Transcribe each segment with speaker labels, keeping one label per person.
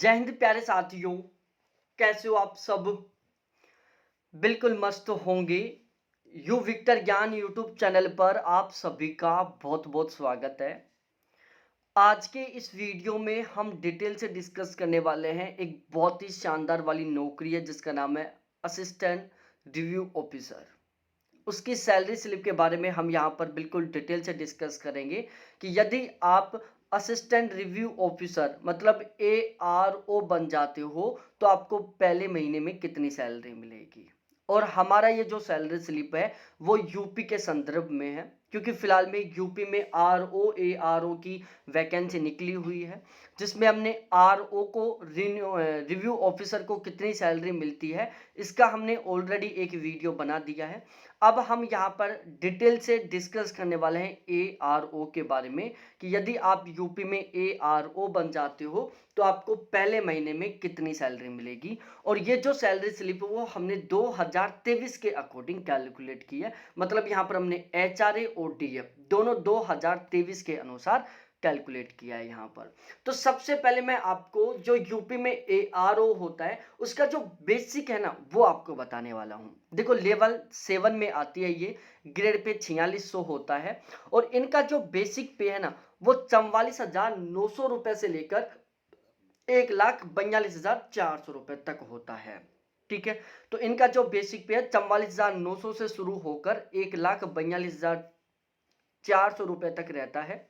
Speaker 1: जय हिंद प्यारे साथियों। कैसे हो आप सब? बिल्कुल मस्त होंगे। यू विक्टर ज्ञान यूट्यूब चैनल पर आप सभी का बहुत बहुत स्वागत है। आज के इस वीडियो में हम डिटेल से डिस्कस करने वाले हैं एक बहुत ही शानदार वाली नौकरी है जिसका नाम है असिस्टेंट रिव्यू ऑफिसर। उसकी सैलरी स्लिप के बारे में हम यहाँ पर बिल्कुल डिटेल से डिस्कस करेंगे कि यदि आप असिस्टेंट रिव्यू ऑफिसर मतलब ARO बन जाते हो तो आपको पहले महीने में कितनी सैलरी मिलेगी। और हमारा ये जो सैलरी स्लिप है वो यूपी के संदर्भ में है, क्योंकि फिलहाल में यूपी में ARO की वैकेंसी निकली हुई है, जिसमें हमने RO को रिव्यू ऑफिसर को कितनी सैलरी मिलती है इसका हमने ऑलरेडी एक वीडियो बना दिया है। अब हम यहाँ पर डिटेल से डिस्कस करने वाले हैं ARO के बारे में कि यदि आप यूपी में ARO बन जाते हो तो आपको पहले महीने में कितनी सैलरी मिलेगी। और ये जो सैलरी स्लिप है वो हमने 2023 के अकॉर्डिंग कैलकुलेट की है, मतलब यहाँ पर हमने HRA और DF दोनों 2023 के अनुसार कैलकुलेट किया है यहाँ पर। तो सबसे पहले मैं आपको जो यूपी में ARO होता है उसका जो बेसिक है ना वो आपको बताने वाला हूँ। देखो लेवल 7 में आती है ये, ग्रेड पे 4600 होता है और इनका जो बेसिक पे है ना वो 44,900 रुपए से लेकर 1,42,400 रुपए तक होता है। ठीक है, तो इनका जो बेसिक पे है 44,900 से शुरू होकर 1,42,400 रुपए तक रहता है।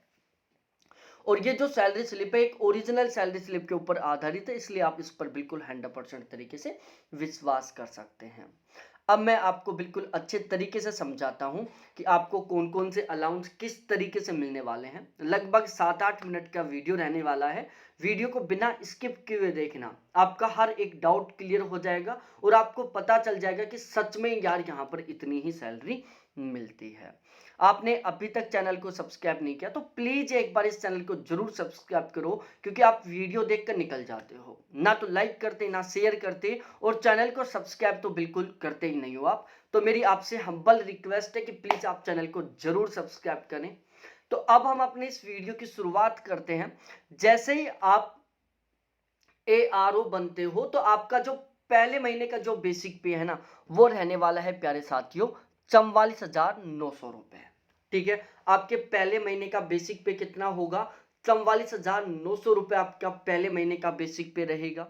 Speaker 1: और ये जो सैलरी स्लिप है एक ओरिजिनल सैलरी स्लिप के ऊपर आधारित है, इसलिए आप इस पर बिल्कुल 100% तरीके से विश्वास कर सकते हैं। अब मैं आपको बिल्कुल अच्छे तरीके से समझाता हूं कि आपको कौन कौन से अलाउंस किस तरीके से मिलने वाले हैं। लगभग 7-8 मिनट का वीडियो रहने वाला है। वीडियो को बिना स्किप किए हुए देखना, आपका हर एक डाउट क्लियर हो जाएगा और आपको पता चल जाएगा कि सच में यार यहाँ पर इतनी ही सैलरी मिलती है। आपने अभी तक चैनल को सब्सक्राइब नहीं किया तो प्लीज एक बार इस चैनल को जरूर सब्सक्राइब करो, क्योंकि आप वीडियो देखकर निकल जाते हो, ना तो लाइक करते ना शेयर करते और चैनल को सब्सक्राइब तो बिल्कुल करते ही नहीं हो आप। तो मेरी आपसे हम्बल रिक्वेस्ट है कि प्लीज आप चैनल को जरूर सब्सक्राइब करें। तो अब हम अपने इस वीडियो की शुरुआत करते हैं। जैसे ही आप ARO बनते हो तो आपका जो पहले महीने का जो बेसिक पे है ना वो रहने वाला है प्यारे साथियों 44,900 रुपए। ठीक है, आपके पहले महीने का बेसिक पे कितना होगा? 44,900 रुपए आपका पहले महीने का बेसिक पे रहेगा।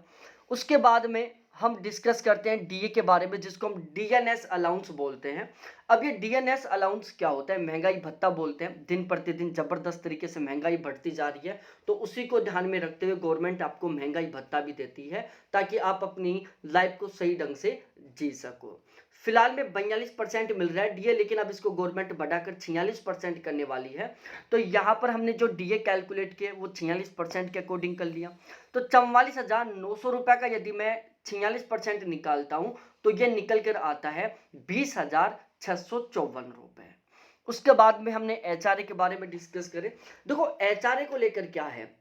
Speaker 1: उसके बाद में हम डिस्कस करते हैं DA के बारे में, जिसको हम DNS अलाउंस बोलते हैं। अब ये DNS अलाउंस क्या होता है? महंगाई भत्ता बोलते हैं। दिन प्रतिदिन जबरदस्त तरीके से महंगाई बढ़ती जा रही है, तो उसी को ध्यान में रखते हुए गवर्नमेंट आपको महंगाई भत्ता भी देती है ताकि आप अपनी लाइफ को सही ढंग से जी सको। फिलहाल में 42% मिल रहा है DA, लेकिन अब इसको गवर्नमेंट बढ़ाकर 46% करने वाली है। तो यहाँ पर हमने जो DA कैलकुलेट किए वो 46% के अकॉर्डिंग कर लिया। तो 44,900 रुपए का यदि मैं 46% निकालता हूं तो ये निकल कर आता है 20,654 रुपए। उसके बाद में हमने HRA के बारे में डिस्कस करें। देखो HRA को लेकर क्या है,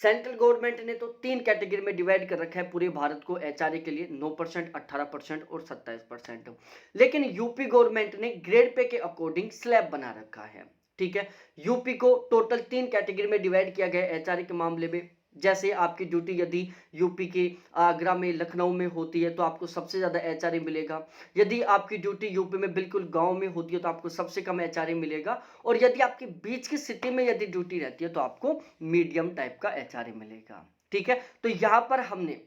Speaker 1: सेंट्रल गवर्नमेंट ने तो 3 कैटेगरी में डिवाइड कर रखा है पूरे भारत को HRA के लिए, 9%, 18% और 27%। लेकिन यूपी गवर्नमेंट ने ग्रेड पे के अकॉर्डिंग स्लैब बना रखा है। ठीक है, यूपी को टोटल 3 कैटेगरी में डिवाइड किया गया है HRA के मामले में। जैसे आपकी ड्यूटी यदि यूपी के आगरा में, लखनऊ में होती है तो आपको सबसे ज्यादा HRA मिलेगा। यदि आपकी ड्यूटी यूपी में बिल्कुल गांव में होती है तो आपको सबसे कम HRA मिलेगा। और यदि आपकी बीच की सिटी में यदि ड्यूटी रहती है तो आपको मीडियम टाइप का HRA मिलेगा। ठीक है, तो यहाँ पर हमने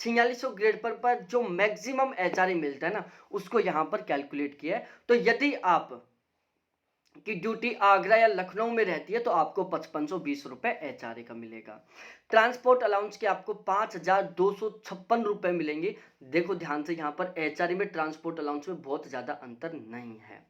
Speaker 1: 4600 ग्रेड पर जो मैक्सिमम HRA मिलता है ना उसको यहाँ पर कैलकुलेट किया है। तो यदि आप की ड्यूटी आगरा या लखनऊ में रहती है तो आपको 5520 रुपए HRA का मिलेगा। ट्रांसपोर्ट अलाउंस के आपको 5,256 रुपए मिलेंगे। देखो ध्यान से, यहाँ पर HRA में ट्रांसपोर्ट अलाउंस में बहुत ज्यादा अंतर नहीं है।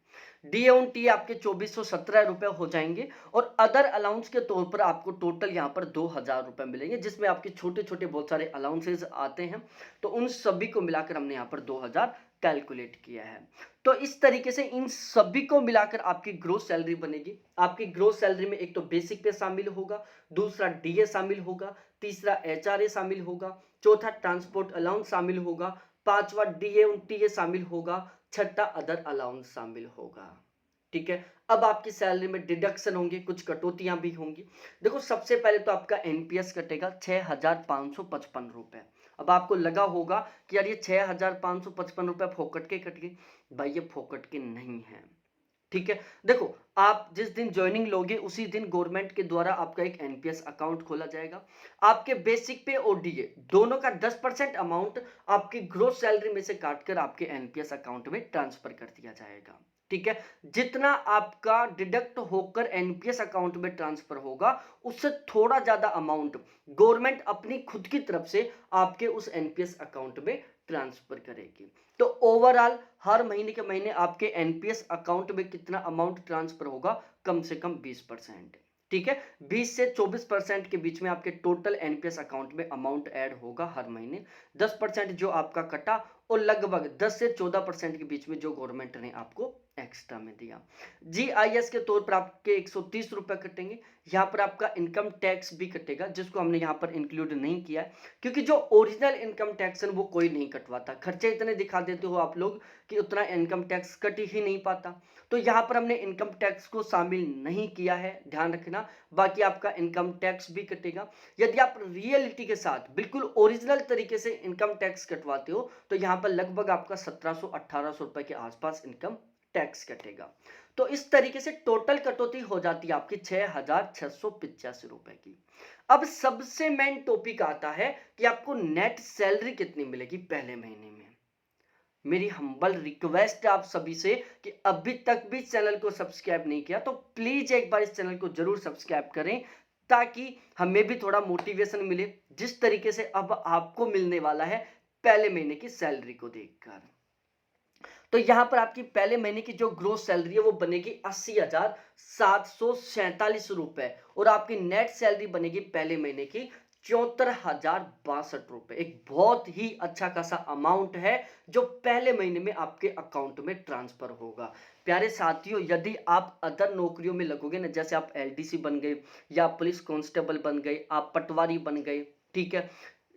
Speaker 1: DA आपके 2417 रुपए हो जाएंगे और अदर अलाउंस के तौर पर आपको टोटल यहाँ पर 2,000 रुपए मिलेंगे, जिसमें आपके छोटे छोटे बहुत सारे अलाउंसेज आते हैं। तो उन सभी को मिलाकर हमने यहाँ पर 2,000 कैलकुलेट किया है। तो इस तरीके से इन सभी को मिलाकर आपकी ग्रोस सैलरी बनेगी। आपकी ग्रोस सैलरी में एक तो बेसिक पे शामिल होगा, दूसरा DA शामिल होगा, तीसरा HRA शामिल होगा, चौथा ट्रांसपोर्ट अलाउंस शामिल होगा, पांचवा DA शामिल होगा, छठा अदर अलाउंस शामिल होगा। ठीक है। अब आपकी सैलरी में डिडक्शन होंगे, कुछ कटौतियां भी होंगी। देखो सबसे पहले तो आपका एनपीएस कटेगा 6,555 रुपए। अब आपको लगा होगा कि यार ये 6,555 रुपए फोकट के कट गए। भाई ये फोकट के नहीं है, ठीक है। देखो आप जिस दिन ज्वाइनिंग लोगे उसी दिन गवर्नमेंट के द्वारा आपका एक एनपीएस अकाउंट खोला जाएगा। आपके बेसिक पे और डीए दोनों का 10% अमाउंट आपकी ग्रोस सैलरी में से काटकर आपके एनपीएस अकाउंट में ट्रांसफर कर दिया जाएगा, ठीक है। जितना आपका डिडक्ट होकर एनपीएस अकाउंट में ट्रांसफर होगा उससे थोड़ा ज्यादा अमाउंट गवर्नमेंट अपनी खुद की तरफ से आपके उस एनपीएस अकाउंट में ट्रांसफर करेगी। तो ओवरऑल हर महीने के महीने आपके एनपीएस अकाउंट में कितना अमाउंट ट्रांसफर होगा, कम से कम 20%, ठीक है। 20 से 24% के बीच में आपके टोटल एनपीएस अकाउंट में अमाउंट ऐड होगा हर महीने। 10% जो आपका कटा और लगभग 10 से 14% के बीच में जो गवर्नमेंट ने आपको एक्स्ट्रा में दिया। जीआईएस के तौर पर आपके 130 रुपए कटेंगे। यहाँ पर आपका इनकम टैक्स भी कटेगा जिसको हमने यहाँ पर इंक्लूड नहीं किया है क्योंकि जो ओरिजिनल इनकम टैक्स है वो कोई नहीं कटवाता। खर्चे इतने दिखा देते हो आप लोग कि उतना इनकम टैक्स कट ही नहीं पाता। तो यहाँ पर हमने इनकम टैक्स को शामिल नहीं किया है, ध्यान रखना। बाकी आपका इनकम टैक्स भी कटेगा। यदि आप रियलिटी के साथ बिल्कुल ओरिजिनल तरीके से इनकम टैक्स कटवाते हो तो यहाँ पर लगभग आपका 1700-1800 रुपए के आसपास इनकम टैक्स कटेगा। तो इस तरीके से टोटल कटौती हो जाती है आपकी 6,685 रुपए की। अब सबसे मेन टॉपिक आता है कि आपको नेट सैलरी कितनी मिलेगी पहले महीने में। मेरी हम्बल रिक्वेस्ट है आप सभी से कि अभी तक भी चैनल को सब्सक्राइब नहीं किया तो प्लीज एक बार इस चैनल को जरूर सब्सक्राइब करें ताकि हमें भी थोड़ा मोटिवेशन मिले जिस तरीके से अब आपको मिलने वाला है पहले महीने की सैलरी को देखकर। तो यहां पर आपकी पहले महीने की जो ग्रोस सैलरी है वो बनेगी 80,747 रुपए और आपकी नेट सैलरी बनेगी पहले महीने की 74,062 रुपए। एक बहुत ही अच्छा खासा अमाउंट है जो पहले महीने में आपके अकाउंट में ट्रांसफर होगा। प्यारे साथियों, यदि आप अदर नौकरियों में लगोगे ना, जैसे आप एलडीसी बन गए या पुलिस कांस्टेबल बन गए, आप पटवारी बन गए, ठीक है,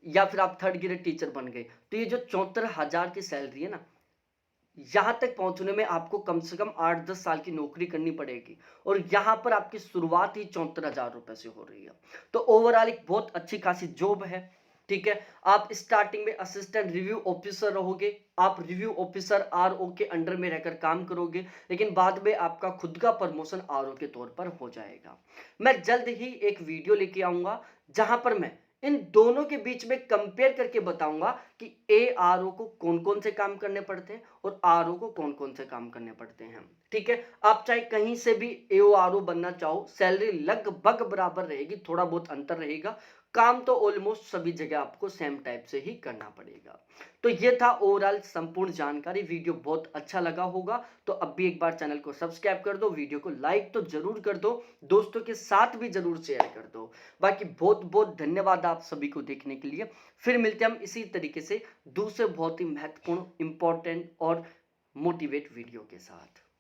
Speaker 1: या फिर आप थर्ड ग्रेड टीचर बन गए, तो ये जो 74,000 की सैलरी है ना, यहां तक पहुंचने में आपको कम से कम 8-10 साल की नौकरी करनी पड़ेगी और यहां पर आपकी शुरुआत ही 74,000 रुपए से हो रही है। तो ओवरऑल एक बहुत अच्छी खासी जॉब है, ठीक है। आप स्टार्टिंग में असिस्टेंट रिव्यू ऑफिसर रहोगे, आप रिव्यू ऑफिसर आरओ के अंडर में रहकर काम करोगे, लेकिन बाद में आपका खुद का प्रमोशन आरओ के तौर पर हो जाएगा। मैं जल्द ही एक वीडियो लेके आऊंगा जहां पर मैं इन दोनों के बीच में कंपेयर करके बताऊंगा कि ए आर ओ को कौन कौन से काम करने पड़ते हैं और आर ओ को कौन कौन से काम करने पड़ते हैं, ठीक है। आप चाहे कहीं से भी एओ आर ओ बनना चाहो, सैलरी लगभग बराबर रहेगी, थोड़ा बहुत अंतर रहेगा, काम तो ऑलमोस्ट सभी जगह आपको सेम टाइप से ही करना पड़ेगा। तो ये था ओवरऑल संपूर्ण जानकारी। वीडियो बहुत अच्छा लगा होगा तो अब भी एक बार चैनल को सब्सक्राइब कर दो, वीडियो को लाइक तो जरूर कर दो, दोस्तों के साथ भी जरूर शेयर कर दो। बाकी बहुत बहुत धन्यवाद आप सभी को देखने के लिए। फिर मिलते हैं हम इसी तरीके से दूसरे बहुत ही महत्वपूर्ण, इंपॉर्टेंट और मोटिवेट वीडियो के साथ।